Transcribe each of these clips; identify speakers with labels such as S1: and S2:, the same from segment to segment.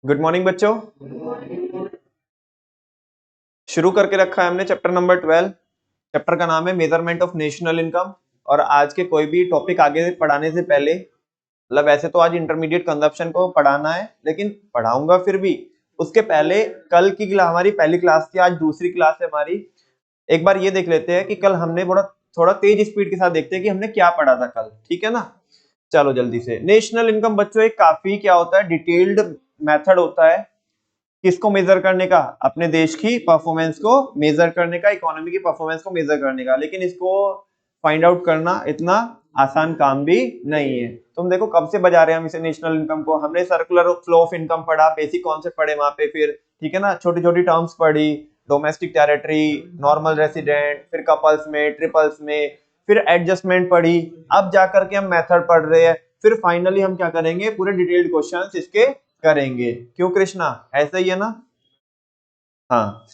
S1: Good morning बच्चों। शुरू करके रखा है हमने चैप्टर नंबर 12। चैप्टर का नाम है मेजरमेंट ऑफ नेशनल इनकम। और आज के कोई भी टॉपिक आगे पढ़ाने से पहले, मतलब ऐसे तो आज इंटरमीडिएट कंजप्शन को पढ़ाना है, लेकिन पढ़ाऊंगा फिर भी उसके पहले कल की हमारी पहली क्लास थी, आज दूसरी क्लास है हमारी। एक बार ये देख लेते हैं कि कल हमने थोड़ा तेज स्पीड के साथ देखते हैं कि हमने क्या पढ़ा था कल, ठीक है ना। चलो जल्दी से। नेशनल इनकम बच्चों एक काफी क्या होता है, डिटेल्ड मेथड होता है किसको मेजर करने का, अपने देश की परफॉर्मेंस को मेजर करने का, इकोनॉमी की परफॉर्मेंस को मेजर करने का। लेकिन इसको फाइंड आउट करना इतना आसान काम भी नहीं है। तुम देखो कब से बजा रहे हैं हम इसे नेशनल इनकम को। हमने सर्कुलर फ्लो ऑफ इनकम पढ़ा, बेसिक कॉन्सेप्ट पढ़े वहां पे, फिर ठीक है ना, छोटी छोटी टर्म्स पढ़ी, डोमेस्टिक टेरिटरी, नॉर्मल रेसिडेंट, फिर कपल्स में, ट्रिपल्स में, फिर एडजस्टमेंट पढ़ी। अब जाकर के हम मेथड पढ़ रहे हैं, फिर फाइनली हम क्या करेंगे, पूरे डिटेल्ड क्वेश्चंस इसके करेंगे। क्यों कृष्णा, ऐसा ही है ना। हाँ,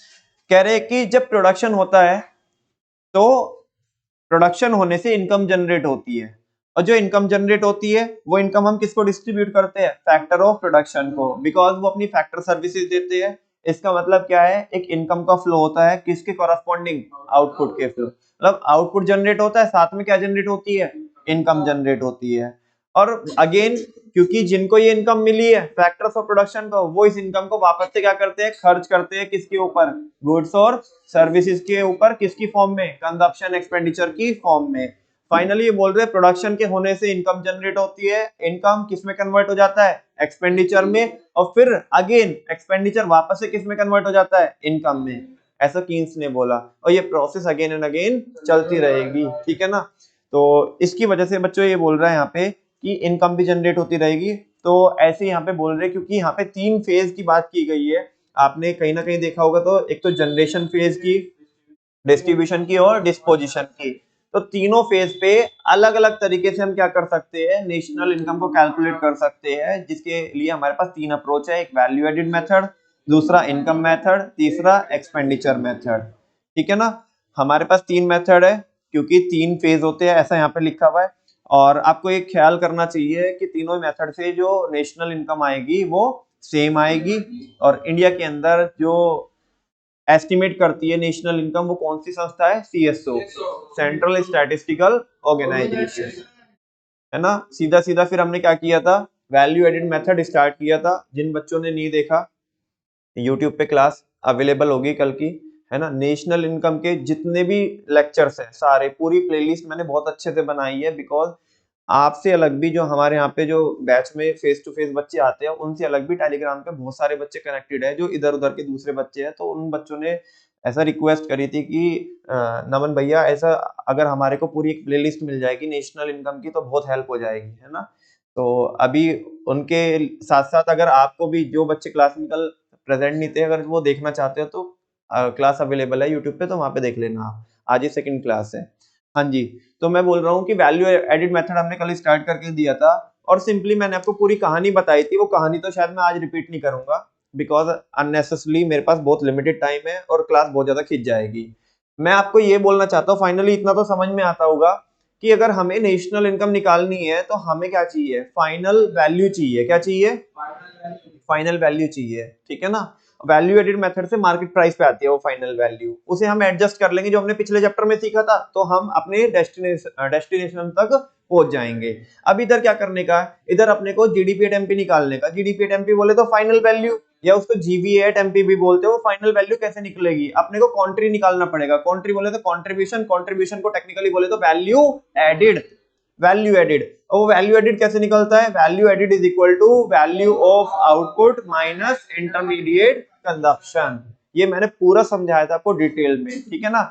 S1: कह रहे हैं कि जब प्रोडक्शन होता है तो प्रोडक्शन होने से इनकम जनरेट होती है, और जो इनकम जनरेट होती है वो इनकम हम किसको डिस्ट्रीब्यूट करते हैं, फैक्टर ऑफ प्रोडक्शन को, बिकॉज वो अपनी फैक्टर सर्विसेज देते हैं। इसका मतलब क्या है, एक इनकम का फ्लो होता है किसके कॉरस्पॉन्डिंग, आउटपुट के फ्लो। मतलब आउटपुट जनरेट होता है, साथ में क्या जनरेट होती है, इनकम जनरेट होती है। और अगेन क्योंकि जिनको ये इनकम मिली है फैक्टर्स ऑफ प्रोडक्शन को, वो इस इनकम को वापस से क्या करते हैं, खर्च करते हैं किसके ऊपर, गुड्स और सर्विसेज के ऊपर, किसकी फॉर्म में, कंजप्शन एक्सपेंडिचर की फॉर्म में। फाइनली ये बोल रहे हैं प्रोडक्शन के होने से इनकम जनरेट होती है, इनकम किस में कन्वर्ट हो जाता है, एक्सपेंडिचर में, और फिर अगेन एक्सपेंडिचर वापस से किस में कन्वर्ट हो जाता है, इनकम में। ऐसा कीन्स ने बोला, और ये प्रोसेस अगेन एंड अगेन चलती रहेगी, ठीक है ना। तो इसकी वजह से बच्चों ये बोल रहा है यहाँ पे कि इनकम भी जनरेट होती रहेगी। तो ऐसे यहाँ पे बोल रहे हैं क्योंकि यहाँ पे 3 फेज की बात की गई है। आपने कहीं ना कहीं देखा होगा, तो एक तो जनरेशन फेज की, डिस्ट्रीब्यूशन की और डिस्पोजिशन की। तो तीनों फेज पे अलग अलग तरीके से हम क्या कर सकते हैं, नेशनल इनकम को कैलकुलेट कर सकते हैं, जिसके लिए हमारे पास 3 अप्रोच है, एक वैल्यू एडेड मेथड, दूसरा इनकम मेथड, तीसरा एक्सपेंडिचर मेथड, ठीक है ना। हमारे पास 3 मेथड है क्योंकि 3 फेज होते हैं, ऐसा यहाँ पे लिखा हुआ है। और आपको एक ख्याल करना चाहिए कि तीनों मेथड से जो नेशनल इनकम आएगी वो सेम आएगी। और इंडिया के अंदर जो एस्टिमेट करती है नेशनल इनकम, वो कौन सी संस्था है, सीएसओ, सेंट्रल स्टैटिस्टिकल ऑर्गेनाइजेशन, है ना। सीधा सीधा फिर हमने क्या किया था, वैल्यू एडेड मेथड स्टार्ट किया था। जिन बच्चों ने नहीं देखा, यूट्यूब पे क्लास अवेलेबल होगी कल की, है ना। नेशनल इनकम के जितने भी लेक्चर्स हैं सारे, पूरी प्लेलिस्ट मैंने बहुत अच्छे से बनाई है, बिकॉज आपसे अलग भी जो हमारे यहाँ पे जो बैच में फेस टू फेस बच्चे आते हैं, उनसे अलग भी टेलीग्राम पे बहुत सारे बच्चे कनेक्टेड है जो इधर उधर के दूसरे बच्चे हैं। तो उन बच्चों ने ऐसा रिक्वेस्ट करी थी कि नमन भैया, ऐसा अगर हमारे को पूरी एक प्लेलिस्ट मिल जाएगी नेशनल इनकम की तो बहुत हेल्प हो जाएगी, है ना। तो अभी उनके साथ साथ अगर आपको भी, जो बच्चे क्लास में कल प्रेजेंट नहीं थे, अगर वो देखना चाहते हो तो क्लास अवेलेबल है यूट्यूब पे, तो वहां पे देख लेना आप। आज ही सेकंड क्लास है। हाँ जी। तो मैं बोल रहा हूँ कि वैल्यू एडिड मेथड हमने कल स्टार्ट करके दिया था, और सिंपली मैंने आपको पूरी कहानी बताई थी। वो कहानी तो शायद मैं आज रिपीट नहीं करूंगा, बिकॉज अननेसेसरली मेरे पास बहुत लिमिटेड टाइम है और क्लास बहुत ज्यादा खिंच जाएगी। मैं आपको ये बोलना चाहता हूँ, फाइनली इतना तो समझ में आता होगा कि अगर हमें नेशनल इनकम निकालनी है तो हमें क्या चाहिए, फाइनल वैल्यू चाहिए। क्या चाहिए, फाइनल वैल्यू चाहिए, ठीक है ना। वैल्यू एडेड मेथड से मार्केट प्राइस पे आती है वो फाइनल वैल्यू, उसे हम एडजस्ट कर लेंगे, जो हमने पिछले चैप्टर में सीखा था, तो हम अपने डेस्टिनेशन तक पहुंच जाएंगे। अब इधर क्या करने का, इधर अपने को जीडीपी एट एमपी निकालने का। जीडीपी एट एमपी बोले तो फाइनल वैल्यू, या उसको जीवी एट एमपी भी बोलते हैं। वो फाइनल वैल्यू कैसे निकलेगी, अपने को कंट्री निकालना पड़ेगा। कंट्री बोले तो कंट्रीब्यूशन, कंट्रीब्यूशन को टेक्निकली बोले तो वैल्यू एडेड। वैल्यू एडेड, और वो वैल्यू एडेड कैसे निकलता है, value added is equal to value of output minus intermediate consumption. ये मैंने पूरा समझाया था आपको डिटेल में, ठीक है ना।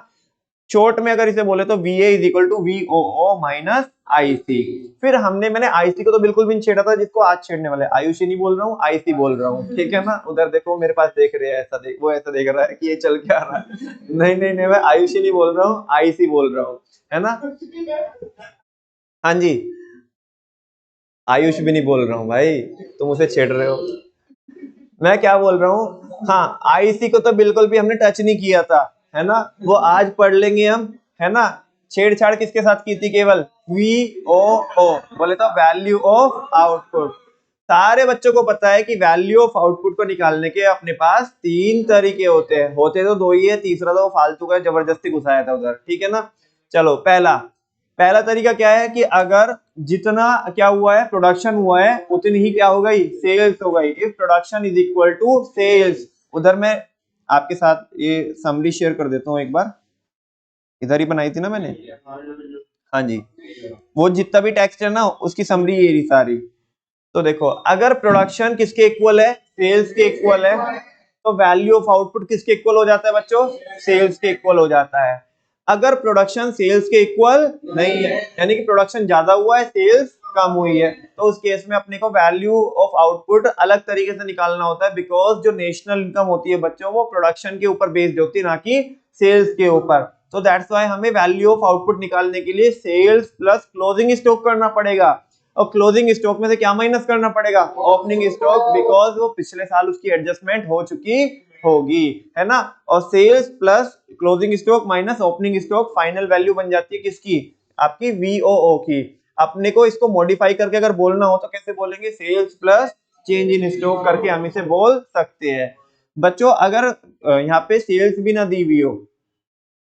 S1: शॉर्ट में अगर इसे बोले तो VA is equal to VOO minus IC। फिर मैंने IC को तो बिल्कुल भी नहीं छेड़ा था, जिसको आज छेड़ने वाले, आयुषी नहीं बोल रहा हूँ, IC बोल रहा हूँ, ठीक है ना। उधर देखो मेरे पास देख रहे हैं, ऐसा देख, वो ऐसा देख रहा है कि ये चल क्या रहा है। नहीं नहीं नहीं, मैं आयुषी नहीं बोल रहा हूँ, IC बोल रहा हूँ, है ना। हाँ जी, आयुष भी नहीं बोल रहा हूँ भाई, तुम उसे छेड़ रहे हो। मैं क्या बोल रहा हूँ, हाँ, आईसी को तो बिल्कुल भी हमने टच नहीं किया था, है ना। वो आज पढ़ लेंगे हम, है ना। छेड़छाड़ किसके साथ की थी, केवल VOO बोले तो वैल्यू ऑफ आउटपुट। सारे बच्चों को पता है कि वैल्यू ऑफ आउटपुट को निकालने के अपने पास 3 तरीके होते हैं, होते तो 2 ही है, तीसरा तो फालतू का जबरदस्ती घुसाया था उधर, ठीक है ना। चलो पहला तरीका क्या है कि अगर जितना क्या हुआ है प्रोडक्शन हुआ है उतनी ही क्या हो गई सेल्स हो गई। If production is equal to sales, उधर मैं आपके साथ ये समरी शेयर कर देता हूँ एक बार, इधर ही बनाई थी ना मैंने, हाँ जी, वो जितना भी टेक्स्ट है ना उसकी समरी ये रही सारी। तो देखो अगर प्रोडक्शन किसके इक्वल है, सेल्स के इक्वल है, तो वैल्यू ऑफ आउटपुट किसके इक्वल हो जाता है बच्चों, सेल्स के इक्वल हो जाता है। अगर प्रोडक्शन सेल्स के इक्वल नहीं है, यानी कि प्रोडक्शन ज्यादा हुआ है सेल्स कम हुई है, तो उस केस में अपने को वैल्यू ऑफ आउटपुट अलग तरीके से निकालना होता है, बिकॉज जो नेशनल इनकम होती है बच्चों वो प्रोडक्शन के ऊपर बेस्ड होती है ना कि सेल्स के ऊपर। तो दैट्स व्हाई हमें वैल्यू ऑफ आउटपुट निकालने के लिए सेल्स प्लस क्लोजिंग स्टॉक करना पड़ेगा, और क्लोजिंग स्टॉक में से क्या माइनस करना पड़ेगा, ओपनिंग स्टॉक, बिकॉज वो पिछले साल उसकी एडजस्टमेंट हो चुकी होगी, है ना। और sales plus closing stock minus opening stock final value बन जाती है किसकी, आपकी वीओओ की। अपने को इसको मॉडिफाई करके अगर बोलना हो तो कैसे बोलेंगे, sales plus change in stock करके हम इसे बोल सकते हैं। बच्चों अगर यहाँ पे सेल्स भी ना दी हुई हो,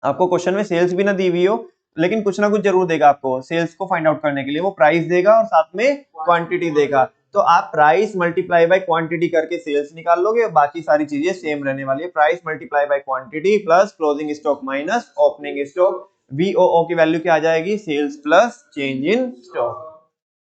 S1: आपको क्वेश्चन में सेल्स भी ना दी हुई हो, लेकिन कुछ ना कुछ जरूर देगा आपको सेल्स को फाइंड आउट करने के लिए, वो प्राइस देगा और साथ में क्वांटिटी देगा, तो आप प्राइस मल्टीप्लाई बाय क्वांटिटी करके सेल्स निकाल लोगे, बाकी सारी चीजें सेम रहने वाली है। Price multiply by quantity plus closing stock minus opening stock, V O O की वैल्यू क्या आ जाएगी, sales plus change in stock,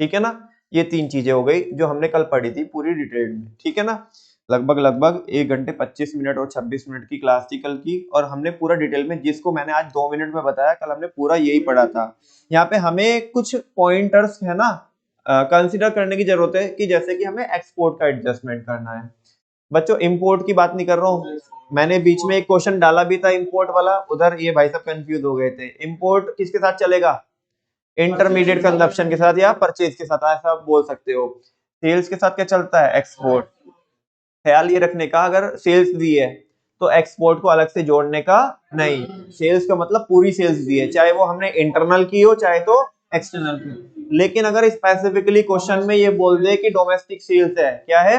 S1: ठीक है ना। ये 3 चीजें हो गई जो हमने कल पढ़ी थी पूरी डिटेल में, ठीक है ना। लगभग 1 घंटे 25 मिनट और 26 मिनट की क्लास थी कल की, और हमने पूरा डिटेल में, जिसको मैंने आज 2 मिनट में बताया, कल हमने पूरा यही पढ़ा था। यहाँ पे हमें कुछ पॉइंटर्स है ना कंसीडर करने की जरूरत है, कि जैसे कि हमें एक्सपोर्ट का एडजस्टमेंट करना है। बच्चों इंपोर्ट की बात नहीं कर रहा हूँ, मैंने बीच में एक क्वेश्चन डाला भी था इंपोर्ट वाला, उधर ये भाई साहब कंफ्यूज हो गए थे। इंपोर्ट किसके साथ चलेगा, इंटरमीडिएट कंजप्शन के साथ या परचेज के साथ, ऐसा आप बोल सकते हो। सेल्स के साथ क्या चलता है, एक्सपोर्ट। ख्याल ये रखने का, अगर सेल्स दी है तो एक्सपोर्ट को अलग से जोड़ने का नहीं, सेल्स का मतलब पूरी सेल्स दी है, चाहे वो हमने इंटरनल की हो चाहे तो एक्सटर्नल की। लेकिन अगर स्पेसिफिकली क्वेश्चन में ये बोल दे कि डोमेस्टिक सेल्स है, क्या है,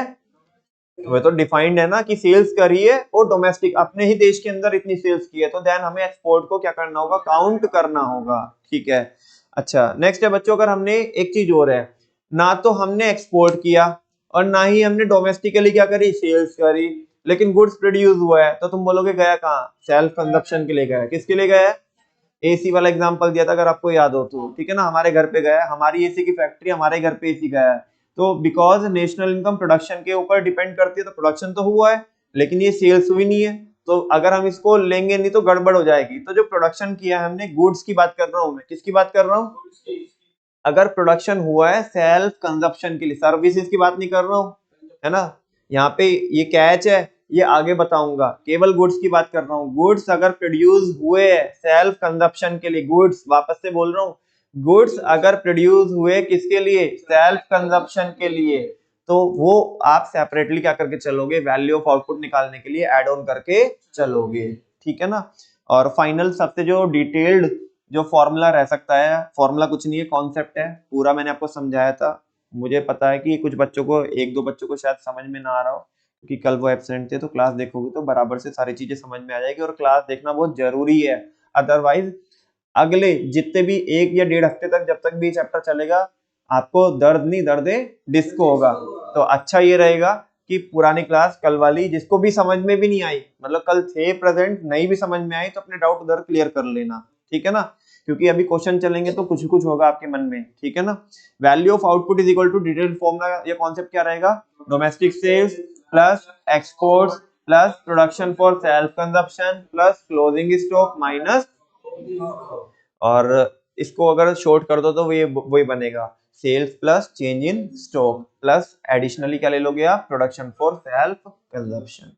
S1: वो तो डिफाइंड है ना कि सेल्स करी है और डोमेस्टिक अपने ही देश के अंदर इतनी सेल्स की है, तो देन हमें एक्सपोर्ट को क्या करना होगा, काउंट करना होगा, ठीक है। अच्छा नेक्स्ट है बच्चों, अगर हमने एक चीज और है, ना तो हमने एक्सपोर्ट किया और ना ही हमने डोमेस्टिकली क्या करी, सेल्स करी, लेकिन गुड्स प्रोड्यूस हुआ है, तो तुम बोलोगे गया कहाँ, सेल्फ कंजप्शन के लिए गया है। किसके लिए गया है, एसी वाला एग्जांपल दिया था अगर आपको याद हो तो, ठीक है ना, हमारे घर पे गया है, हमारी एसी की फैक्ट्री, हमारे घर पे एसी गया है, तो बिकॉज नेशनल इनकम प्रोडक्शन के ऊपर डिपेंड करती है, तो प्रोडक्शन तो हुआ है लेकिन ये सेल्स हुई नहीं है, तो अगर हम इसको लेंगे नहीं तो गड़बड़ हो जाएगी। तो जो प्रोडक्शन किया है हमने, गुड्स की बात कर रहा हूं मैं, किसकी बात कर रहा हूँ, अगर प्रोडक्शन हुआ है सेल्फ कंजप्शन के लिए, सर्विसेज की बात नहीं कर रहा हूँ, है ना। यहाँ पे ये कैच है, ये आगे बताऊंगा, केवल गुड्स की बात कर रहा हूँ। गुड्स अगर प्रोड्यूस हुए सेल्फ कंजप्शन के लिए, गुड्स वापस से बोल रहा हूँ, गुड्स अगर प्रोड्यूस हुए किसके लिए, सेल्फ कंजप्शन के लिए, तो वो आप सेपरेटली क्या करके चलोगे, वैल्यू ऑफ आउटपुट निकालने के लिए एड ऑन करके चलोगे, ठीक है ना। और फाइनल सबसे जो डिटेल्ड जो फॉर्मूला रह सकता है, फॉर्मूला कुछ नहीं है, कॉन्सेप्ट है, पूरा मैंने आपको समझाया था। मुझे पता है कि कुछ बच्चों को, 1-2 बच्चों को शायद समझ में ना आ रहा हो, क्योंकि कल वो एब्सेंट थे, तो क्लास देखोगे तो बराबर से सारी चीजें समझ में आ जाएगी, और क्लास देखना बहुत जरूरी है। अदरवाइज अगले जितने भी 1 या 1.5 हफ्ते तक, जब तक भी चैप्टर चलेगा, आपको दर्द नहीं दर्दे डिस्को होगा। तो अच्छा ये रहेगा कि पुरानी क्लास कल वाली, जिसको भी समझ में भी नहीं आई, मतलब कल थे प्रेजेंट, नहीं भी समझ में आई, तो अपने डाउट उधर क्लियर कर लेना, ठीक है ना, क्योंकि अभी क्वेश्चन चलेंगे तो कुछ कुछ होगा आपके मन में, ठीक है ना। Value of output is equal to detailed formula, ये कॉन्सेप्ट क्या रहेगा, domestic sales plus exports plus production for self consumption plus closing stock minus, और इसको अगर शॉर्ट कर दो तो ये वही बनेगा, sales plus change in stock plus additionally क्या ले लोगे आप, प्रोडक्शन फॉर सेल्फ कंजप्शन।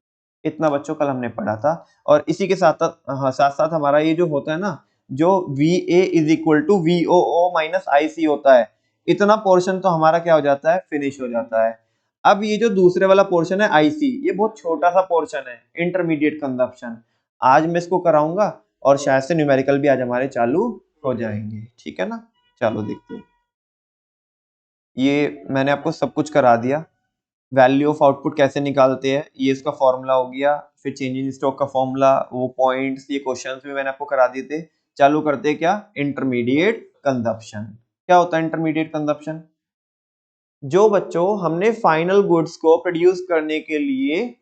S1: इतना बच्चों कल हमने पढ़ा था। और इसी के साथ साथ साथ हमारा ये जो होता है ना, जो VA is equal to VOO minus IC होता है, इतना पोर्शन तो हमारा क्या हो जाता है, फिनिश हो जाता है। अब ये जो दूसरे वाला पोर्शन है IC, ये बहुत छोटा सा पोर्शन है, इंटरमीडिएट कंजप्शन, आज मैं इसको कराऊंगा, और शायद से न्यूमेरिकल भी आज हमारे चालू हो जाएंगे, ठीक है ना। चलो देखते हैं, ये मैंने आपको सब कुछ करा दिया। वैल्यू ऑफ आउटपुट कैसे निकालते हैं ये इसका फॉर्मूला हो गया, फिर चेंज इन स्टॉक का फॉर्मूला, वो पॉइंट्स, ये क्वेश्चंस भी मैंने आपको करा दिए थे। चालू करते हैं क्या, इंटरमीडिएट कंजप्शन। क्या होता है इंटरमीडिएट कंजप्शन? जो बच्चों हमने फाइनल गुड्स को प्रोड्यूस करने के लिए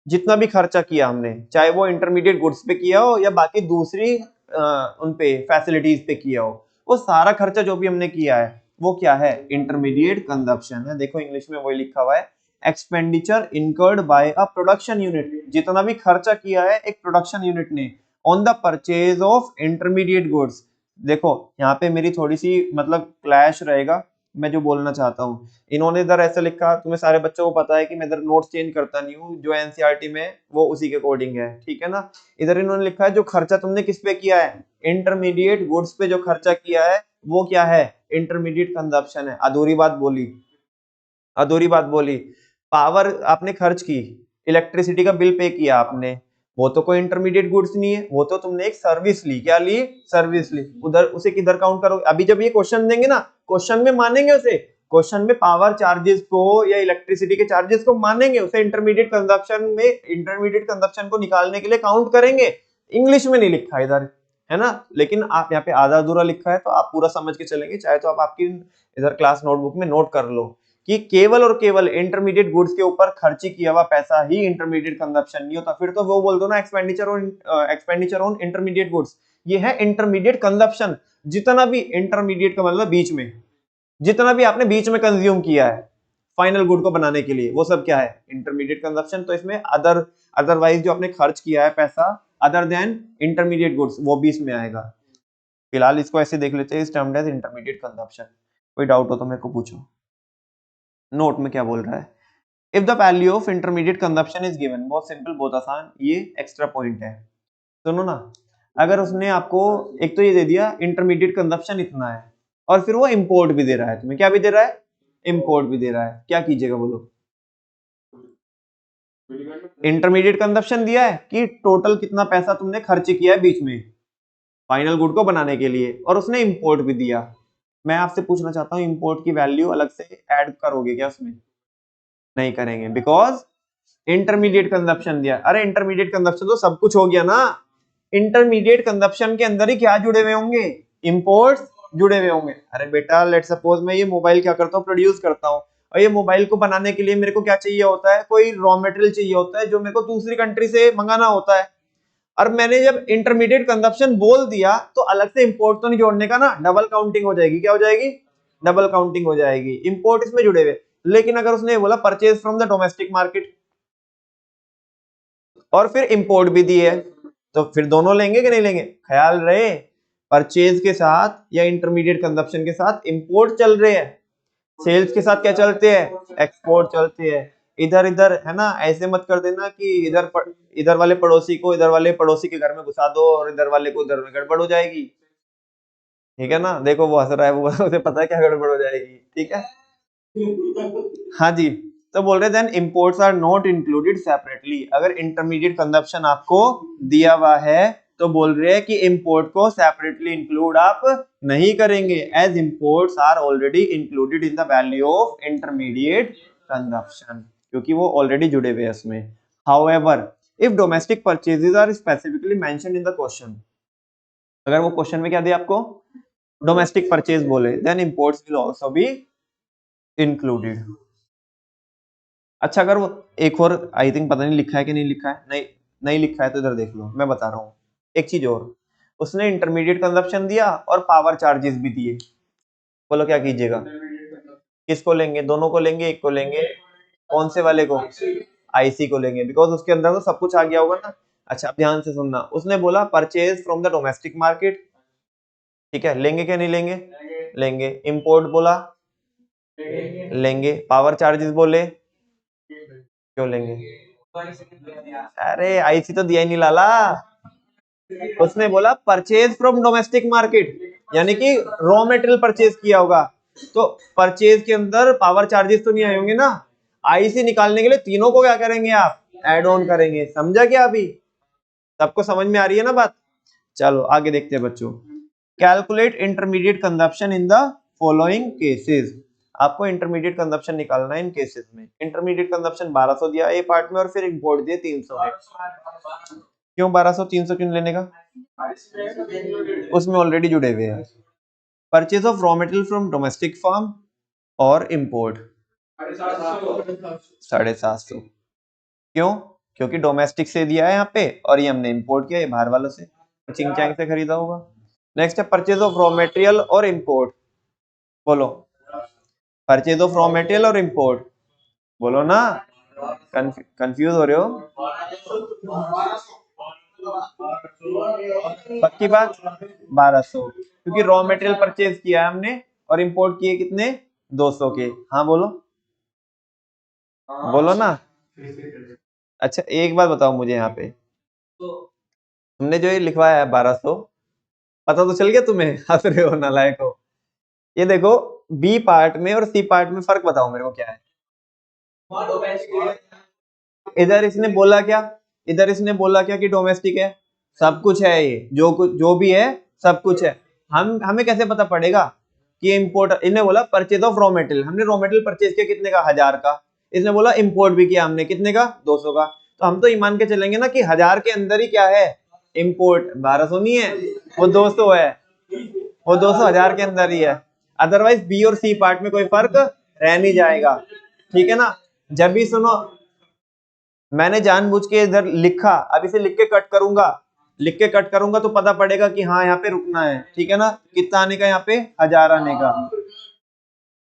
S1: जितना भी खर्चा किया हमने, चाहे वो इंटरमीडिएट गुड्स पे किया हो या बाकी दूसरी उन पे फैसिलिटीज पे किया हो, वो सारा खर्चा जो भी हमने किया है वो क्या है, इंटरमीडिएट कंजप्शन है। देखो इंग्लिश में वही लिखा हुआ है, expenditure incurred bye a production unit. जितना भी खर्चा किया है एक प्रोडक्शन यूनिट ने on the purchase of intermediate goods. देखो यहाँ पे मेरी थोड़ी सी मतलब क्लैश रहेगा, मैं जो बोलना चाहता हूँ, इन्होंने इधर ऐसा लिखा, तुम्हें सारे बच्चों को पता है कि मैं इधर नोट्स चेंज करता नहीं हूँ, जो एनसीईआरटी में वो उसी के अकॉर्डिंग है, ठीक है ना। इधर इन्होंने लिखा है जो खर्चा तुमने किस पे किया है, इंटरमीडिएट गुड्स पे जो खर्चा किया है वो क्या है, इंटरमीडिएट कंजप्शन है। अधूरी बात बोली, अधूरी बात बोली। पावर आपने खर्च की, इलेक्ट्रिसिटी का बिल पे किया आपने, वो तो कोई इंटरमीडिएट गुड्स नहीं है, वो तो तुमने एक सर्विस ली। क्या ली, सर्विस ली। उधर उसे किधर काउंट करोगे? अभी जब ये क्वेश्चन देंगे ना, क्वेश्चन में मानेंगे उसे, क्वेश्चन में पावर चार्जेस को या इलेक्ट्रिसिटी के चार्जेस को मानेंगे, उसे इंटरमीडिएट कंजप्शन में, इंटरमीडिएट कंजप्शन को निकालने के लिए काउंट करेंगे। इंग्लिश में नहीं लिखा इधर, है ना। लेकिन आप यहाँ पे आधा अधूरा लिखा है तो आप पूरा समझ के चलेंगे, चाहे तो आप आपकी इधर क्लास नोटबुक में नोट कर लो कि केवल और केवल इंटरमीडिएट गुड्स के ऊपर खर्ची किया हुआ पैसा ही इंटरमीडिएट कंजप्शन नहीं होता। फिर तो वो बोल दो ना एक्सपेंडिचर ऑन इंटरमीडिएट गुड्स, ये है इंटरमीडिएट कंजप्शन। जितना भी इंटरमीडिएट का मतलब बीच में, जितना भी आपने बीच में कंज्यूम किया है फाइनल गुड को बनाने के लिए, वो सब क्या है, इंटरमीडिएट कंजप्शन। तो इसमें अदरवाइज जो आपने खर्च किया है पैसा अदर देन इंटरमीडिएट गुड्स, वो भी इसमें आएगा। फिलहाल इसको ऐसे देख लेते हैं, इस टर्म एज इंटरमीडिएट कंजप्शन। कोई डाउट हो तो मेरे को पूछो, नोट में क्या बोल रहा है। If the value of intermediate consumption is given, बहुत सिंपल, बहुत आसान, ये एक्स्ट्रा पॉइंट है, सुनो ना। अगर उसने आपको एक तो ये दे दिया इंटरमीडिएट कंजप्शन इतना है, और फिर वो इंपोर्ट भी दे रहा है तुम्हें, क्या भी दे रहा है, इंपोर्ट भी दे रहा है, क्या कीजिएगा बोलो। इंटरमीडिएट कंजप्शन दिया है कि टोटल कितना पैसा तुमने खर्च किया है बीच में फाइनल गुड को बनाने के लिए, और उसने इंपोर्ट भी दिया। मैं आपसे पूछना चाहता हूँ, इंपोर्ट की वैल्यू अलग से ऐड करोगे क्या उसमें? नहीं करेंगे, बिकॉज इंटरमीडिएट कंजप्शन दिया। अरे इंटरमीडिएट कंजप्शन तो सब कुछ हो गया ना, इंटरमीडिएट कंजप्शन के अंदर ही क्या जुड़े हुए होंगे, इंपोर्ट्स जुड़े हुए होंगे। अरे बेटा लेट सपोज मैं ये मोबाइल क्या करता हूँ, प्रोड्यूस करता हूँ, और ये मोबाइल को बनाने के लिए मेरे को क्या चाहिए होता है, कोई रॉ मटेरियल चाहिए होता है जो मेरे को दूसरी कंट्री से मंगाना होता है। और मैंने जब इंटरमीडिएट कंजप्शन बोल दिया तो अलग से इंपोर्ट तो नहीं जोड़ने का ना, डबल काउंटिंग हो जाएगी। क्या हो जाएगी, डबल काउंटिंग हो जाएगी, इंपोर्ट इसमें जुड़े हुए। लेकिन अगर उसने बोला purchase from the domestic market और फिर इंपोर्ट भी दी है, तो फिर दोनों लेंगे कि नहीं लेंगे? ख्याल रहे, परचेज के साथ या इंटरमीडिएट कंजप्शन के साथ इंपोर्ट चल रहे हैं, सेल्स के साथ क्या चलते हैं, एक्सपोर्ट चलते हैं। इधर इधर है ना, ऐसे मत कर देना कि इधर वाले पड़ोसी को इधर वाले पड़ोसी के घर में घुसा दो और इधर वाले को उधर में गड़बड़ हो जाएगी, ठीक है ना। देखो वो हंस रहा है, वो उसे पता है क्या गड़बड़ हो जाएगी, ठीक है। हाँ जी, तो बोल रहे then imports are not included separately. अगर इंटरमीडिएट कंजप्शन आपको दिया हुआ है तो बोल रहे हैं कि इंपोर्ट को सेपरेटली इंक्लूड आप नहीं करेंगे, as imports are already included in the value of intermediate consumption, क्योंकि वो ऑलरेडी जुड़े हुए हैं उसमें। However if domestic purchases are specifically mentioned in the question, अगर वो क्वेश्चन में क्या दिया आपको, डोमेस्टिक परचेज बोले, then imports will also be included. अच्छा अगर वो एक और आई थिंक पता नहीं लिखा है कि नहीं लिखा है, नहीं नहीं लिखा है तो इधर देख लो, मैं बता रहा हूँ। एक चीज और, उसने इंटरमीडिएट कंजप्शन दिया और पावर चार्जेस भी दिए, बोलो क्या कीजिएगा, किसको लेंगे, दोनों को लेंगे, एक को लेंगे, कौन से वाले को, आईसी को लेंगे, बिकॉज उसके अंदर तो सब कुछ आ गया होगा ना। अच्छा अब ध्यान से सुनना, उसने बोला purchase from the domestic market, ठीक है, लेंगे क्या नहीं लेंगे, लेंगे। इंपोर्ट बोला, लेंगे। पावर चार्जेस बोले, क्यों लेंगे, अरे आईसी तो दिया ही नहीं लाला। उसने बोला परचेज फ्रॉम डोमेस्टिक मार्केट, यानी कि रॉ मटेरियल परचेज किया होगा, तो परचेज के अंदर पावर चार्जेस तो नहीं आए होंगे ना। आईसी निकालने के लिए तीनों को क्या करेंगे आप, एड ऑन करेंगे। समझा क्या अभी, सबको समझ में आ रही है ना बात। चलो आगे देखते हैं बच्चों। Calculate intermediate consumption in the following cases. आपको इंटरमीडिएट कंजप्शन निकालना है इन केसेस में। इंटरमीडिएट कंजप्शन 1200 दिया ए पार्ट में और फिर इंपोर्ट दिए 300 में। क्यों 1200 300 क्यों लेने का? उसमें ऑलरेडी जुड़े हुए हैं। Purchase of raw material from domestic farm और इंपोर्ट 750। क्यों? क्योंकि डोमेस्टिक से दिया है यहाँ पे और ये हमने इंपोर्ट किया, ये बाहर वालों से चिंग चांग से खरीदा होगा। नेक्स्ट है परचेज ऑफ रॉ मटेरियल और इंपोर्ट। बोलो परचेज ऑफ रॉ मटेरियल और इंपोर्ट, बोलो ना, कंफ्यूज हो रहे हो? पक्की बात 1200, क्योंकि रॉ मटेरियल परचेज किया है हमने और इंपोर्ट किए कितने 200 के। हाँ बोलो, बोलो ना। अच्छा एक बात बताओ मुझे, यहाँ पे तुमने जो ये लिखवाया है 1200, पता तो चल गया तुम्हें? हंस रहे हो नालायक हो। ये देखो बी पार्ट में और सी पार्ट में फर्क बताओ मेरे को क्या है। इधर इसने बोला क्या, इधर इसने बोला क्या कि डोमेस्टिक है, सब कुछ है, ये जो कुछ जो भी है सब कुछ है। हमें कैसे पता पड़ेगा कि इंपोर्ट? इन्हें बोला परचेज ऑफ रॉ मटेरियल, हमने रॉ मटेरियल परचेज किया कितने का 1000 का, इसने बोला इंपोर्ट भी किया हमने कितने का 200 का, तो हम तो ये मान के चलेंगे ना कि 1000 के अंदर ही क्या है इंपोर्ट, 1200 नहीं है वो 200 है, वो 200 1000 के अंदर ही है। अदरवाइज बी और सी पार्ट में कोई फर्क रह नहीं जाएगा, ठीक है ना। जब भी सुनो, मैंने जानबूझ के इधर लिखा, अब इसे लिख के कट करूंगा, लिख के कट करूंगा तो पता पड़ेगा कि हाँ यहाँ पे रुकना है, ठीक है ना। कितना आने का यहाँ पे 1000 आने का,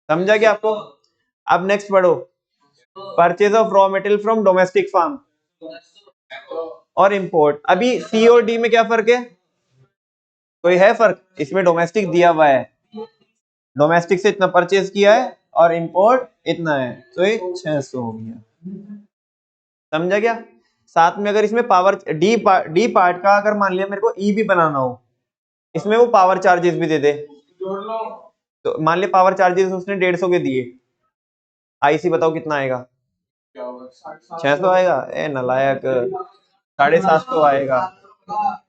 S1: समझा क्या आपको? अब नेक्स्ट पढ़ो, purchase of raw material from domestic farm और इंपोर्ट। अभी सी और डी में क्या फर्क है? कोई है फर्क? इसमें डोमेस्टिक दिया हुआ है, डोमेस्टिक से इतना परचेज किया है और इंपोर्ट इतना है, तो ये 600 हो गया, समझा क्या? साथ में अगर इसमें पावर डी पार्ट का अगर मान लिया मेरे को ई भी बनाना हो, इसमें वो पावर चार्जेस भी दे दे, तो मान लिया पावर चार्जेस उसने 150 के दिए, आईसी बताओ कितना आएगा? 600 आएगा? ए नालायक, 750 आएगा।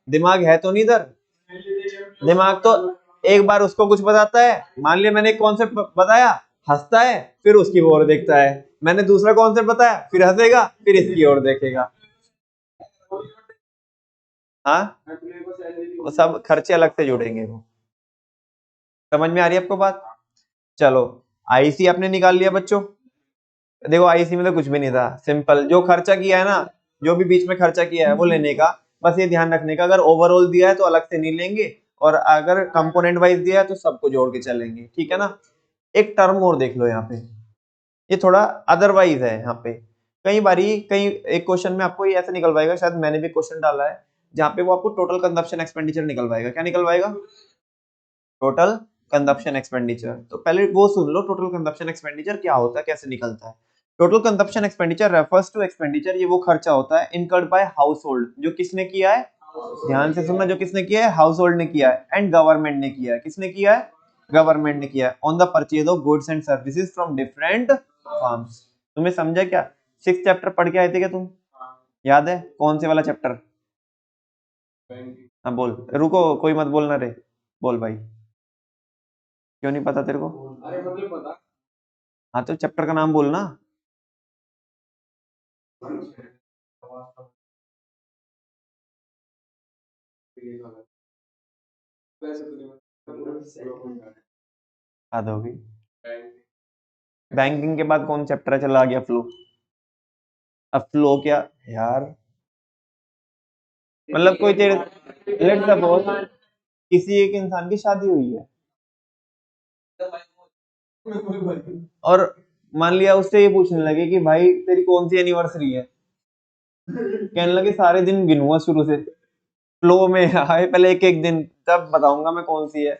S1: दिमाग है तो नहीं इधर? दिमाग तो एक बार उसको कुछ बताता है, मान लिया मैंने एक कॉन्सेप्ट बताया, हंसता है, फिर उसकी ओर देखता है, मैंने दूसरा कॉन्सेप्ट बताया, फिर हंसेगा, फिर इसकी ओर देखेगा। हाँ वो सब खर्चे अलग से जुड़ेंगे वो, समझ में आ रही है आपको बात? चलो आईसी आपने निकाल लिया बच्चों। देखो आईसी में तो कुछ भी नहीं था, सिंपल जो खर्चा किया है ना, जो भी बीच में खर्चा किया है वो लेने का, बस ये ध्यान रखने का अगर ओवरऑल दिया है तो अलग से नहीं लेंगे, और अगर कंपोनेंट वाइज दिया है तो सबको जोड़ के चलेंगे, ठीक है ना। एक टर्म और देख लो यहाँ पे, ये थोड़ा अदरवाइज है यहाँ पे। कई बारी कई एक क्वेश्चन में आपको ये ऐसे निकलवाएगा, शायद मैंने भी क्वेश्चन डाला है जहाँ पे वो आपको टोटल कंजप्शन एक्सपेंडिचर निकलवाएगा। क्या निकलवाएगा? Total consumption expenditure. तो पहले वो सुन लो, टोटल कंजप्शन एक्सपेंडिचर क्या होता है, कैसे निकलता है। Total consumption expenditure refers to expenditure, ये वो खर्चा होता है इनकर्ड बाय हाउस होल्ड, जो किसने किया है, ध्यान से सुनना, जो किसने किया है, हाउस होल्ड ने किया है, एंड गवर्नमेंट ने किया है। किसने किया है? गवर्नमेंट ने किया है, on the purchase of goods and services from different farms. तुम्हें समझा क्या? 6th चैप्टर पढ़ के आए थे क्या तुम? याद है कौन से वाला चैप्टर? हाँ बोल, रुको कोई मत बोलना रे, बोल भाई। क्यों नहीं पता तेरे को? अरे मतलब पता। हाँ तो चैप्टर का नाम बोलना। याद होगी। बैंकिंग के बाद कौन चैप्टर है? चला गया फ्लो। अब फ्लो क्या यार, मतलब कोई तेरे, लेट सपोज किसी एक इंसान की शादी हुई है और मान लिया उससे ये पूछने लगे कि भाई तेरी कौन सी एनिवर्सरी है, कहने लगे सारे दिन गिनूंगा शुरू से, फ्लो में आए पहले एक एक दिन, तब बताऊंगा मैं कौन सी है।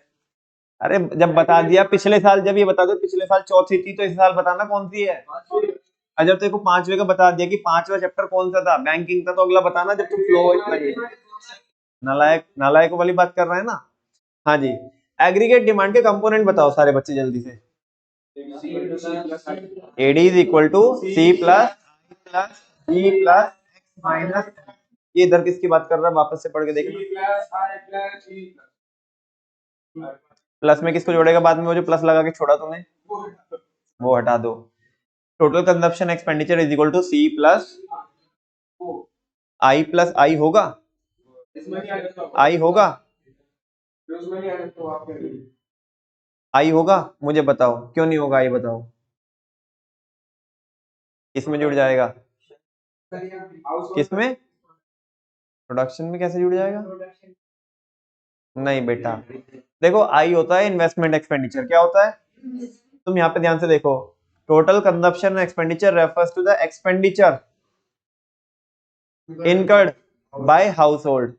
S1: अरे जब बता दिया पिछले साल, जब ये बता दो पिछले साल चौथी थी तो इस साल बताना कौन सी है। और जब तेरे को 5वें का बता दिया कि 5वां चैप्टर कौन सा था, बैंकिंग था, तो अगला बताना जब तू फ्लो इतना ही। नालायक नालायक वाली बात कर रहा है ना। हाँ जी, एग्रीगेट डिमांड के कंपोनेंट बताओ सारे बच्चे जल्दी से। AD is equal to C plus G plus X minus, ये इधर किसकी बात कर रहा है वापस से पढ़ के देखना। प्लस में किसको जोड़ेगा बाद में, वो जो प्लस लगा के छोड़ा तूने? वो हटा दो। Total consumption expenditure is equal to C plus I होगा, आई होगा, आई होगा, मुझे बताओ क्यों नहीं होगा, आई बताओ किसमें जुड़ जाएगा, किसमें, प्रोडक्शन में कैसे जुड़ जाएगा, नहीं बेटा, देखो आई होता है इन्वेस्टमेंट एक्सपेंडिचर, क्या होता है, तुम यहाँ पे ध्यान से देखो, total consumption expenditure refers to the expenditure incurred by household.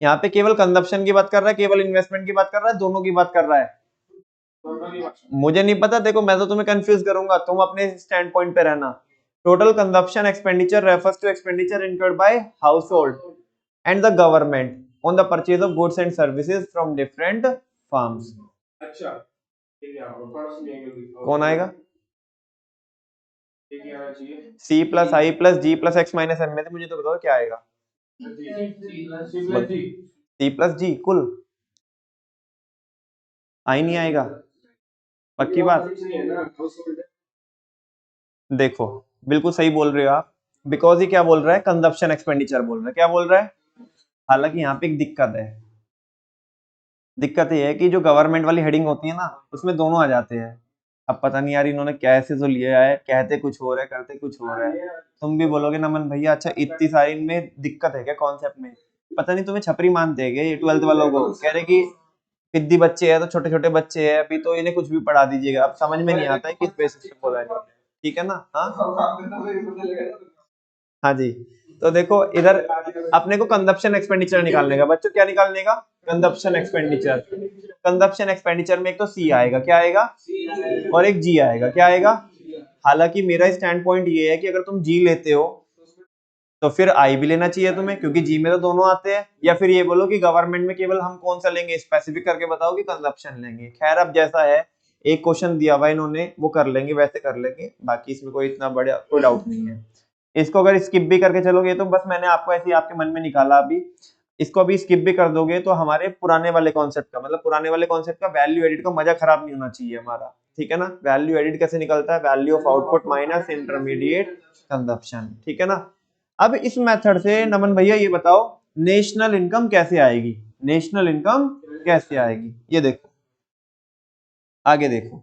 S1: यहाँ पे केवल कंजप्शन की बात कर रहा है, केवल इन्वेस्टमेंट की बात कर रहा है, दोनों की बात कर रहा है, मुझे नहीं पता, देखो मैं तो तुम्हें कंफ्यूज करूंगा, तुम अपने स्टैंड पॉइंट पे रहना। Total consumption expenditure refers to expenditure incurred by household and the government on the purchase of goods and services from different firms। अच्छा, कौन आएगा, C प्लस आई plus G plus X minus M में से मुझे तो बताओ क्या आएगा, C प्लस जी कुल, आई नहीं आएगा, पक्की बात, देखो बिल्कुल सही बोल रहे हो आप, बिकॉज ये क्या बोल रहा है, कंजप्शन एक्सपेंडिचर बोल रहा है, क्या बोल रहा है, हालांकि यहाँ पे एक दिक्कत है, दिक्कत ये है कि जो गवर्नमेंट वाली हेडिंग होती है ना उसमें दोनों आ जाते हैं, अब पता नहीं यार इन्होंने कैसे तो लिया है, कहते कुछ हो रहा है करते कुछ हो रहा है, तुम भी बोलोगे नमन भैया अच्छा इतनी सारी इनमें दिक्कत है क्या कॉन्सेप्ट में, पता नहीं तुम्हें छपरी मानते हैं क्या ये 12th वालों को, कह रहे कि पिद्दी बच्चे हैं तो छोटे छोटे बच्चे हैं अभी तो इन्हें कुछ भी पढ़ा दीजिएगा, अब समझ में नहीं आता है किस बेसिस पे बोला है इन्होंने, ठीक है ना, हाँ हाँ जी, तो देखो इधर अपने को कंजप्शन एक्सपेंडिचर निकालने का, बच्चों क्या निकालने का, कंजप्शन एक्सपेंडिचर, कंजप्शन एक्सपेंडिचर में एक तो सी आएगा, क्या आएगा, और एक जी आएगा, क्या आएगा, हालांकि मेरा स्टैंड पॉइंट ये है कि अगर तुम जी लेते हो तो फिर आई भी लेना चाहिए तुम्हें, क्योंकि जी में तो दोनों आते हैं, या फिर ये बोलो कि गवर्नमेंट में केवल हम कौन सा लेंगे, स्पेसिफिक करके बताओ कि कंजप्शन लेंगे, खैर अब जैसा है, एक क्वेश्चन दिया हुआ इन्होंने वो कर लेंगे, वैसे कर लेंगे, बाकी इसमें कोई इतना बड़ा कोई डाउट नहीं है, इसको अगर स्किप भी करके चलोगे तो बस मैंने आपको ऐसे ही आपके मन में निकाला अभी, इसको अभी स्किप भी कर दोगे तो हमारे पुराने वाले कॉन्सेप्ट का, मतलब पुराने वाले कॉन्सेप्ट का वैल्यू एडिड का मजा खराब नहीं होना चाहिए हमारा, ठीक है ना, वैल्यू एडिड कैसे निकलता है, value of output minus intermediate consumption, ठीक है ना। अब इस मेथड से नमन भैया ये बताओ नेशनल इनकम कैसे आएगी, नेशनल इनकम कैसे आएगी, ये देखो आगे देखो,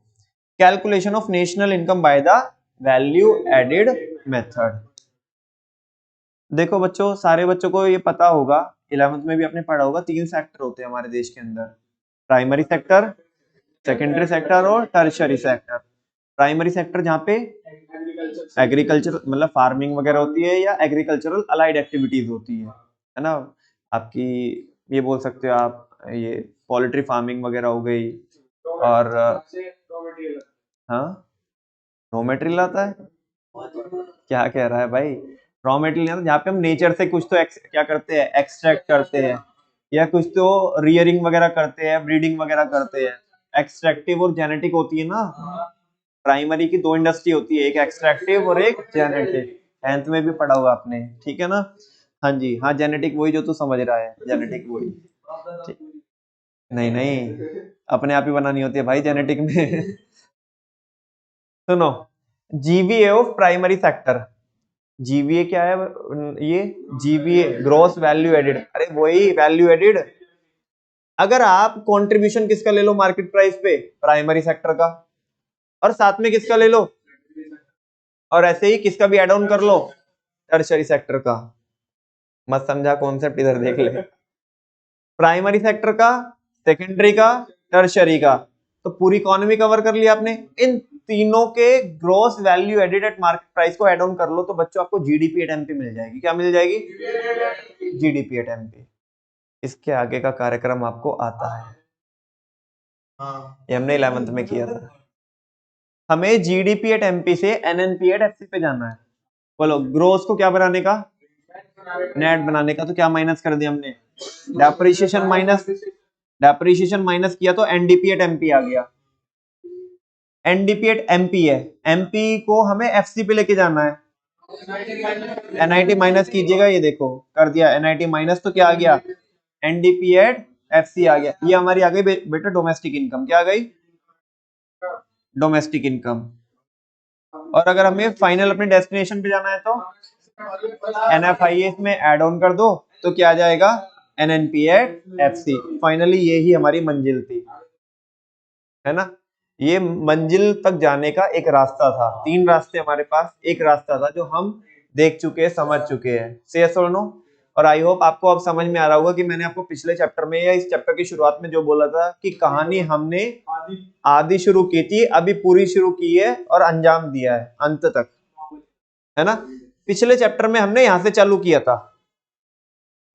S1: calculation of national income by the value added method. देखो बच्चों सारे बच्चों को ये पता होगा, 11th में भी आपने पढ़ा होगा, 3 सेक्टर होते हैं हमारे देश के अंदर, प्राइमरी सेक्टर, सेकेंडरी सेक्टर और टर्शियरी सेक्टर। प्राइमरी सेक्टर जहाँ पे एग्रीकल्चर मतलब फार्मिंग वगैरह होती है या एग्रीकल्चरल अलाइड एक्टिविटीज होती है ना, आपकी ये बोल सकते हो आप, ये पोल्ट्री फार्मिंग वगैरह हो गई, और हाँ रॉ मटेरियल आता है, क्या कह रहा है भाई, रॉ मटेरियल आता है जहाँ पे हम नेचर से कुछ तो क्या करते हैं, एक्सट्रैक्ट करते हैं, या कुछ तो रियरिंग वगैरह करते हैं, ब्रीडिंग वगैरह करते हैं, एक्सट्रैक्टिव और जेनेटिक होती है ना, प्राइमरी की 2 इंडस्ट्री होती है, एक एक्सट्रैक्टिव और एक जेनेटिक, 10th में भी पढ़ा होगा आपने, ठीक है ना, हाँ जी हाँ, जेनेटिक वही जो तू समझ रहा है, जेनेटिक वही, नहीं नहीं अपने आप ही बनानी होती है भाई जेनेटिक में सुनो, GVA of primary sector, GVA क्या है, ये जीवीए ग्रॉस वैल्यू एडिड, अरे वही वैल्यू एडिड, अगर आप कंट्रीब्यूशन किसका ले लो मार्केट प्राइस पे, प्राइमरी सेक्टर का, और साथ में किसका ले लो, और ऐसे ही किसका भी एड ऑन कर लो, टर्शियरी सेक्टर का, मत समझा कॉन्सेप्ट, इधर देख ले, प्राइमरी सेक्टर का, सेकेंडरी का, टर्शियरी का, तो पूरी इकोनॉमी कवर कर लिया आपने, इन तीनों के gross value added at market price को एड ऑन कर लो तो बच्चों आपको जीडीपी एट एमपी मिल जाएगी, क्या मिल जाएगी, जीडीपी एट एमपी, इसके आगे का कार्यक्रम आपको आता है, ये हमने 11th में किया था, हमें जीडीपी एट एमपी से एनएनपी एट एफसी पे जाना है, बोलो ग्रोस को क्या बनाने का, नेट बनाने का, तो क्या माइनस कर दिया हमने, डेप्रिसिएशन माइनस किया तो एनडीपी एट एमपी आ गया, एनडीपी एट एमपी है, एमपी को हमें एफसी पे लेके जाना है, एनआईटी माइनस कीजिएगा, ये देखो कर दिया एनआईटी माइनस, तो क्या आ गया, एनडीपी एट एफसी आ गया, ये हमारी आ गई बेटा डोमेस्टिक इनकम, क्या आ गई, डोमेस्टिक इनकम, और अगर हमें फाइनल अपने डेस्टिनेशन पे जाना है तो NFIS में ऐड ऑन कर दो तो क्या आ जाएगा, NNP एट FC। फाइनली ये ही हमारी मंजिल थी, है ना। ये मंजिल तक जाने का एक रास्ता था, तीन रास्ते हमारे पास, एक रास्ता था जो हम देख चुके हैं, समझ चुके हैं। से यस और नो। और आई होप आपको अब समझ में आ रहा होगा कि मैंने आपको पिछले चैप्टर में या इस चैप्टर की शुरुआत में जो बोला था कि कहानी हमने आधी शुरू की थी, अभी पूरी शुरू की है और अंजाम दिया है अंत तक, है ना। पिछले चैप्टर में हमने यहां से चालू किया था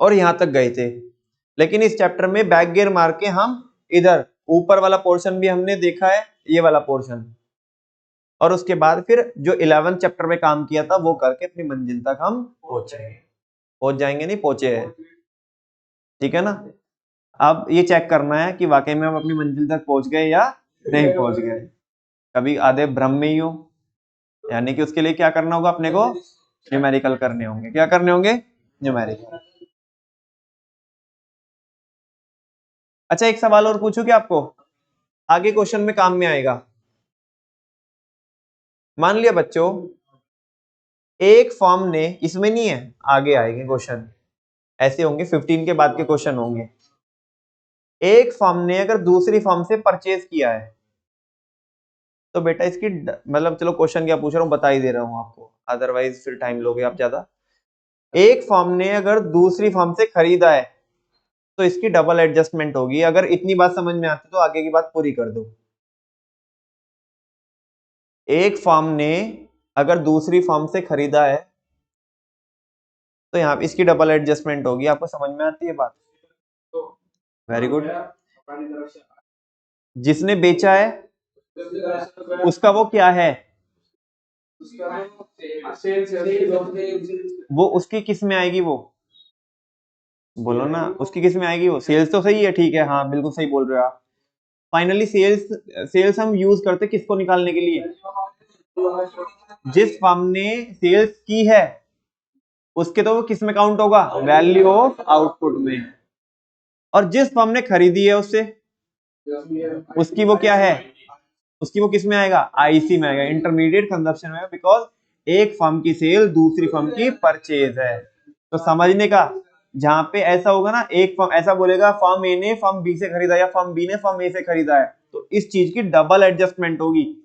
S1: और यहां तक गए थे, लेकिन इस चैप्टर में बैक गियर मार के हम इधर ऊपर वाला पोर्शन भी हमने देखा है, ये वाला पोर्शन, और उसके बाद फिर जो 11 चैप्टर में काम किया था वो करके अपनी मंजिल तक हम पहुंच जाएंगे, नहीं पहुंचे हैं, ठीक है ना। अब ये चेक करना है कि वाकई में हम अपनी मंजिल तक पहुंच गए या नहीं पहुंच गए। कभी आधे भ्रम में ही हो, यानी कि उसके लिए क्या करना होगा अपने को, न्यूमेरिकल करने होंगे। क्या करने होंगे, न्यूमेरिकल। अच्छा एक सवाल और पूछूं क्या आपको, आगे क्वेश्चन में काम में आएगा। मान लिया बच्चों एक फॉर्म ने, इसमें नहीं है, आगे आएंगे क्वेश्चन, ऐसे होंगे 15 के बाद के क्वेश्चन होंगे। एक फॉर्म ने अगर दूसरी फॉर्म से परचेज किया है तो बेटा इसकी मतलब, चलो क्वेश्चन क्या पूछ रहा हूं बता ही दे रहा हूं आपको, अदरवाइज फिर टाइम लोगे आप ज्यादा। एक फॉर्म ने अगर दूसरी फॉर्म से खरीदा है तो इसकी डबल एडजस्टमेंट होगी। अगर इतनी बात समझ में आती तो आगे की बात पूरी कर दो। एक फॉर्म ने अगर दूसरी फॉर्म से खरीदा है तो यहाँ पे इसकी डबल एडजस्टमेंट होगी। आपको समझ में आती है बात, वेरी गुड। जिसने बेचा है उसका वो क्या है, वो उसकी किस में आएगी, वो बोलो ना, उसकी किस में आएगी, वो सेल्स तो सही है, ठीक है, हाँ बिल्कुल सही बोल रहे हो आप। फाइनली सेल्स, सेल्स हम यूज करते किसको निकालने के लिए, जिस फर्म ने सेल्स की है उसके तो वो किस में काउंट होगा, वैल्यू ऑफ आउटपुट में। और जिस फर्म ने खरीदी है उससे, उसकी वो क्या है, उसकी वो किस में आएगा, IC में आएगा, इंटरमीडिएट कंजप्शन में, बिकॉज एक फर्म की सेल दूसरी फर्म की परचेज है। तो समझने का, जहां पे ऐसा होगा ना, एक फर्म ऐसा बोलेगा फर्म ए ने फर्म बी से खरीदा या फर्म बी ने फर्म ए से खरीदा है, तो इस चीज की डबल एडजस्टमेंट होगी।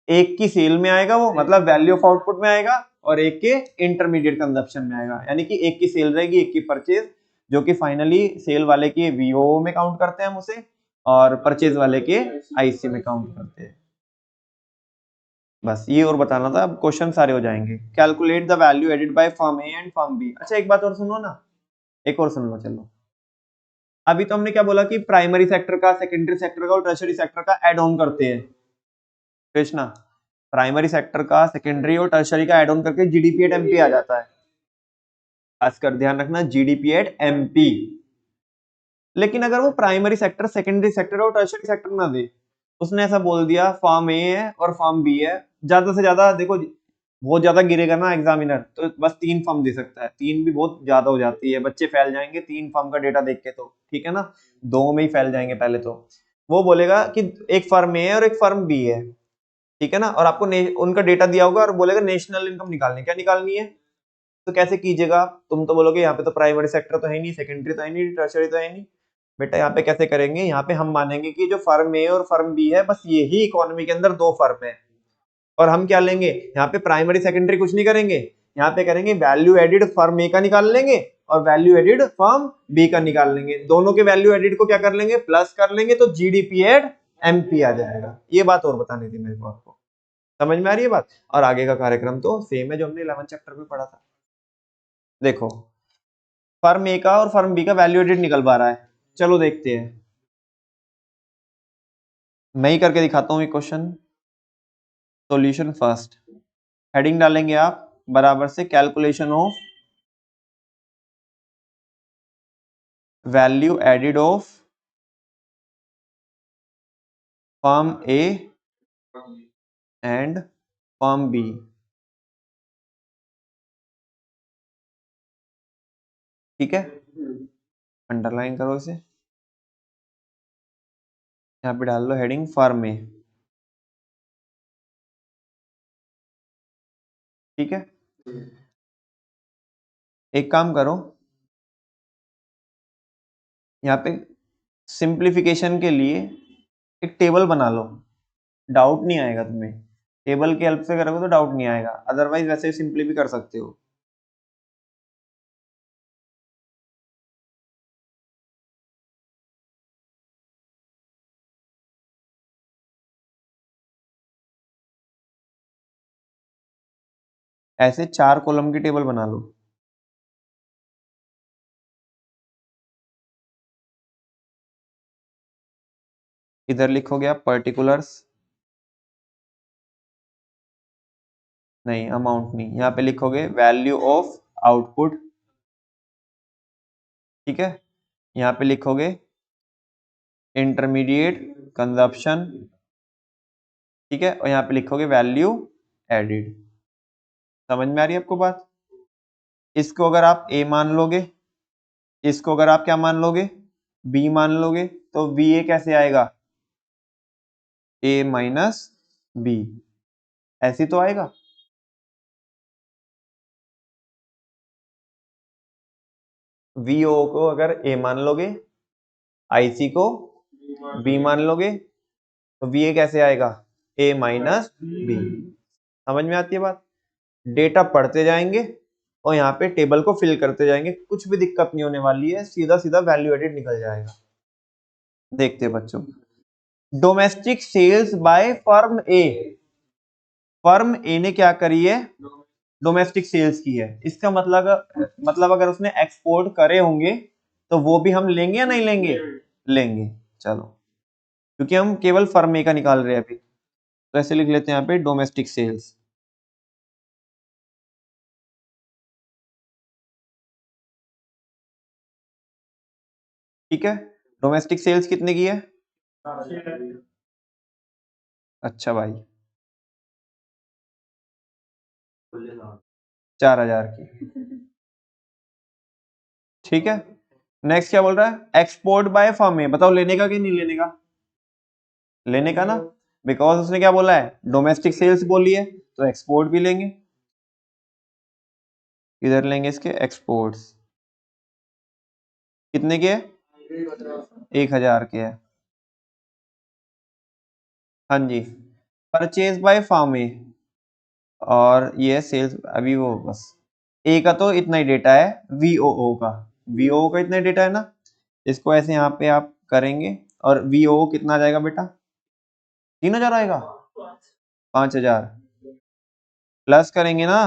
S1: एक की सेल में आएगा वो, मतलब वैल्यू ऑफ आउटपुट में आएगा, और एक के इंटरमीडिएट कंजप्शन में आएगा, यानी कि एक की सेल रहेगी, एक की परचेज, जो कि फाइनली सेल वाले के VO में काउंट करते हैं हम उसे, और परचेज वाले के IC में काउंट करते हैं। बस ये और बताना था, अब क्वेश्चन सारे हो जाएंगे। Calculate the value added by firm A and firm B. अच्छा एक बात और सुनो ना, एक और सुन लो, चलो। अभी तो हमने क्या बोला कि प्राइमरी सेक्टर का, सेकेंडरी सेक्टर का और टर्शियरी सेक्टर का ऐड ऑन करते हैं, कृष्णा। प्राइमरी सेक्टर का, सेकेंडरी और टर्शियरी का ऐड ऑन करके GDP एट MP आ जाता है। खासकर ध्यान रखना, GDP एट MP। लेकिन अगर वो प्राइमरी सेक्टर, सेकेंडरी सेक्टर और टर्शियरी सेक्टर ना दे, उसने ऐसा बोल दिया फॉर्म ए है और फॉर्म बी है, ज्यादा से ज्यादा देखो बहुत ज्यादा गिरेगा ना एग्जामिनर, तो बस 3 फॉर्म दे सकता है। 3 भी बहुत ज्यादा हो जाती है, बच्चे फैल जाएंगे 3 फॉर्म का डेटा देख के, तो ठीक है ना, 2 में ही फैल जाएंगे पहले तो। वो बोलेगा कि एक फर्म ए है और एक फर्म बी है, ठीक है ना, और आपको उनका डेटा दिया होगा और बोलेगा नेशनल इनकम निकालनी, क्या निकालनी है, तो कैसे कीजिएगा। तुम तो बोलोगे यहाँ पे तो प्राइमरी सेक्टर तो है नहीं, सेकेंडरी तो है नहीं, टर्शियरी तो है नहीं। बेटा यहाँ पे कैसे करेंगे, यहाँ पे हम मानेंगे कि जो फर्म ए और फर्म बी है, बस यही इकोनॉमी के अंदर 2 फर्म है, और हम क्या लेंगे यहाँ पे, प्राइमरी सेकेंडरी कुछ नहीं करेंगे, यहाँ पे करेंगे वैल्यू एडिड फर्म ए का निकाल लेंगे और वैल्यू एडिड फर्म बी का निकाल लेंगे, दोनों के वैल्यू एडिड को क्या कर लेंगे, प्लस कर लेंगे, तो GDP एट MP आ जाएगा। ये बात और बतानी थी मेरे को आपको, समझ में आ रही है बात। और आगे का कार्यक्रम तो सेम है जो हमने 11 चैप्टर में पढ़ा था। देखो फर्म ए का और फर्म बी का वैल्यू एडिड निकल पा रहा है, चलो देखते हैं। मैं ही करके दिखाता हूँ ये क्वेश्चन। सॉल्यूशन फर्स्ट, हेडिंग डालेंगे आप बराबर से calculation of value added of firm A and firm B. ठीक है, अंडरलाइन करो इसे, यहाँ पे डाल लो हेडिंग फर्म ए। ठीक है, एक काम करो, यहाँ पे सिंप्लीफिकेशन के लिए एक टेबल बना लो, डाउट नहीं आएगा तुम्हें, टेबल की हेल्प से करोगे तो डाउट नहीं आएगा, अदरवाइज वैसे सिंपली भी कर सकते हो। ऐसे 4 कॉलम की टेबल बना लो। इधर लिखोगे आप पर्टिकुलर्स, नहीं अमाउंट नहीं, यहाँ पे लिखोगे वैल्यू ऑफ आउटपुट, ठीक है, यहाँ पे लिखोगे इंटरमीडिएट कंजप्शन, ठीक है, और यहाँ पे लिखोगे वैल्यू एडिड। समझ में आ रही है आपको बात? इसको अगर आप ए मान लोगे, इसको अगर आप क्या मान लोगे, बी मान लोगे, तो बी ए कैसे आएगा, ए माइनस बी, ऐसी तो आएगा। वीओ को अगर ए मान लोगे, आईसी को बी मान लोगे, तो वी ए कैसे आएगा, ए माइनस बी। समझ में आती है बात? डेटा पढ़ते जाएंगे और यहाँ पे टेबल को फिल करते जाएंगे, कुछ भी दिक्कत नहीं होने वाली है, सीधा सीधा वैल्यू एडिड निकल जाएगा। देखते हैं बच्चों, domestic sales by firm A, firm A ने क्या करी है, डोमेस्टिक सेल्स की है, इसका मतलब अगर उसने एक्सपोर्ट करे होंगे तो वो भी हम लेंगे या नहीं लेंगे, लेंगे। चलो, क्योंकि हम केवल फर्म ए का निकाल रहे हैं अभी, तो ऐसे लिख लेते हैं यहाँ पे डोमेस्टिक सेल्स। ठीक है, डोमेस्टिक सेल्स कितने की है, अच्छा भाई 4,000 की, ठीक है। नेक्स्ट क्या बोल रहा है, एक्सपोर्ट बाय फर्म ए, बताओ लेने का कि नहीं लेने का, लेने का ना, बिकॉज उसने क्या बोला है, डोमेस्टिक सेल्स बोली है, तो एक्सपोर्ट भी लेंगे, इधर लेंगे इसके एक्सपोर्ट्स, कितने के है, 1,000 के है, हाँ जी। परचेज बाय फर्म ए, और ये सेल्स, अभी वो बस ए का तो इतना ही डेटा है, वीओओ का, वीओओ का इतना डेटा है ना, इसको ऐसे यहाँ पे आप करेंगे, और वीओओ कितना आ जाएगा बेटा, 3,000 आएगा, 5,000 प्लस करेंगे ना,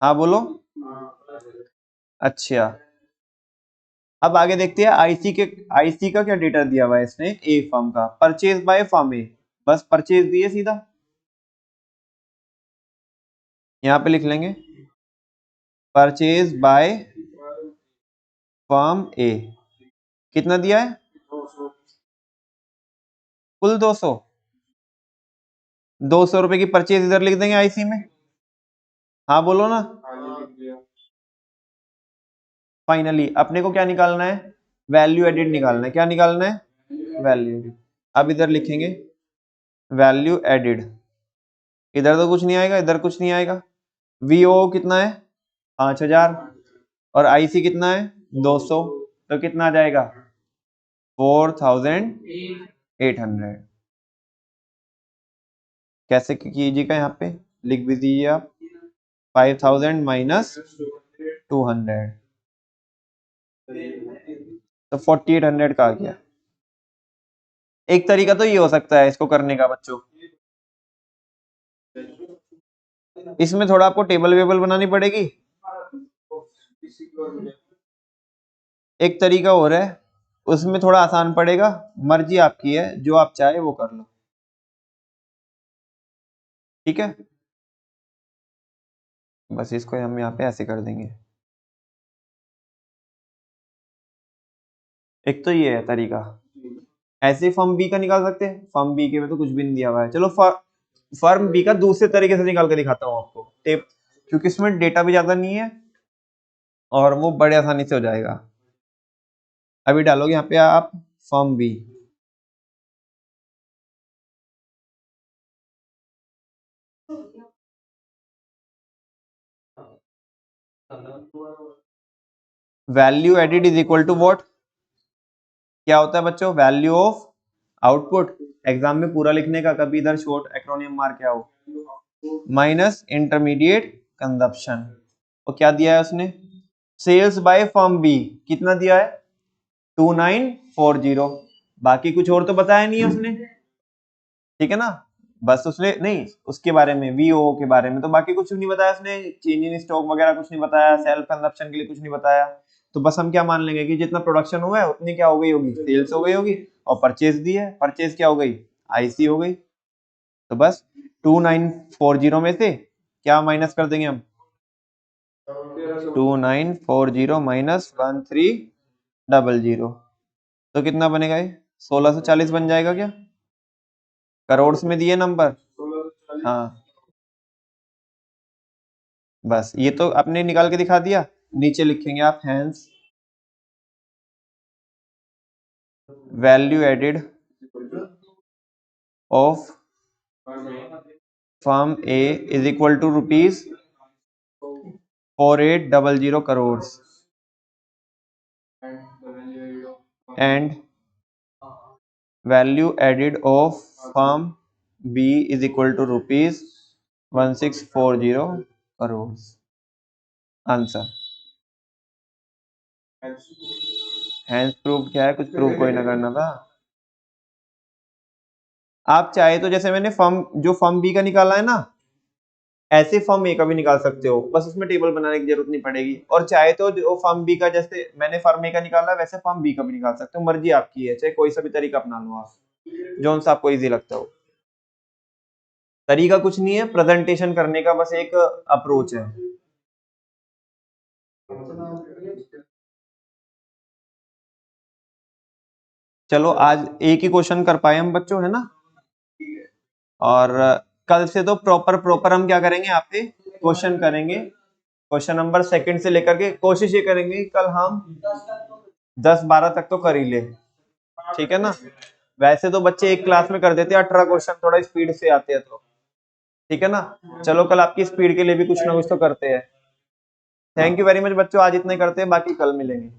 S1: हाँ बोलो, अच्छा। अब आगे देखते हैं आईसी का क्या डेटा दिया हुआ है इसने, ए फर्म का, परचेज बाय फर्म ए, बस परचेज दिए सीधा, यहाँ पे लिख लेंगे परचेज बाय फर्म ए, कितना दिया है, कुल 200, 200 रुपए की परचेज इधर लिख देंगे आईसी में, हाँ बोलो ना। फाइनली अपने को क्या निकालना है, वैल्यू एडिड निकालना है, क्या निकालना है, वैल्यू एडिड। अब इधर लिखेंगे वैल्यू एडिड, इधर तो कुछ नहीं आएगा, इधर कुछ नहीं आएगा, वीओ कितना है 5,000, और आईसी कितना है 200, तो कितना आ जाएगा 4,800। कैसे कीजिएगा, यहाँ पे लिख भी दीजिए आप, 5,000 माइनस 200, तो 4,800 का आ गया। एक तरीका तो ये हो सकता है इसको करने का बच्चों, इसमें थोड़ा आपको टेबल वेबल बनानी पड़ेगी, एक तरीका और है, उसमें थोड़ा आसान पड़ेगा, मर्जी आपकी है, जो आप चाहे वो कर लो, ठीक है। बस इसको हम यहाँ पे ऐसे कर देंगे, एक तो ये है तरीका, ऐसे फर्म बी का निकाल सकते हैं, फर्म बी के में तो कुछ भी नहीं दिया हुआ है, चलो फर्म बी का दूसरे तरीके से निकाल के दिखाता हूँ आपको, टेप, क्योंकि इसमें डेटा भी ज्यादा नहीं है और वो बड़े आसानी से हो जाएगा। अभी डालोगे यहाँ पे आप firm B, value added is equal to what? क्या होता है बच्चों? Value of output. एग्जाम में पूरा लिखने का, कभी इधर शॉर्ट एक्रोनियम मार के आओ। Minus intermediate consumption. और क्या दिया है उसने? सेल्स बाय फर्म बी कितना दिया है? 2940। बाकी कुछ और तो बताया नहीं है उसने, ठीक है ना। बस उसने नहीं, उसके बारे में वीओ के बारे में तो बाकी कुछ नहीं बताया उसने, चेंज इन स्टॉक वगैरह कुछ नहीं बताया, सेल्फ कंजप्शन के लिए कुछ नहीं बताया। तो बस हम क्या मान लेंगे कि जितना प्रोडक्शन हुआ है उतनी क्या हो गई होगी? सेल्स हो गई होगी। और परचेज दी है, परचेज क्या हो गई? आईसी हो गई। तो बस 2940 में से क्या माइनस कर देंगे हम? 2940 माइनस 1300, तो कितना बनेगा ये? 1640 बन जाएगा क्या? करोड़ में दिए नंबर। हाँ बस ये तो आपने निकाल के दिखा दिया। नीचे लिखेंगे आप hence value added of firm A is equal to rupees 4800 crore and value added of firm B is equal to rupees 1640 crore. Answer hence proof क्या है? कुछ प्रूफ कोई ना करना था। आप चाहे तो जैसे मैंने फर्म जो फर्म बी का निकाला है ना, ऐसे फर्म ए का भी निकाल सकते हो, बस उसमें टेबल बनाने की जरूरत नहीं पड़ेगी। और चाहे तो जो फर्म बी का, जैसे मैंने फर्म ए का निकाला वैसे फर्म बी का भी निकाल सकते हो, मर्जी आपकी है, चाहे कोई सा भी तरीका अपना लो आप, जो सा आपको इजी लगता हो। तरीका कुछ नहीं है, प्रेजेंटेशन करने का बस एक अप्रोच है। चलो आज एक ही क्वेश्चन कर पाए हम बच्चों, है ना। और कल से तो प्रॉपर प्रॉपर हम क्या करेंगे, आप पे क्वेश्चन करेंगे। क्वेश्चन नंबर सेकंड से लेकर के कोशिश ये करेंगे कि कल हम 10-12 तक तो कर ही ले, ठीक है ना। वैसे तो बच्चे एक क्लास में कर देते हैं 18 क्वेश्चन, थोड़ा स्पीड से आते हैं तो, ठीक है ना। चलो कल आपकी स्पीड के लिए भी कुछ ना कुछ तो करते हैं। थैंक यू वेरी मच बच्चों, आज इतने करते हैं, बाकी कल मिलेंगे।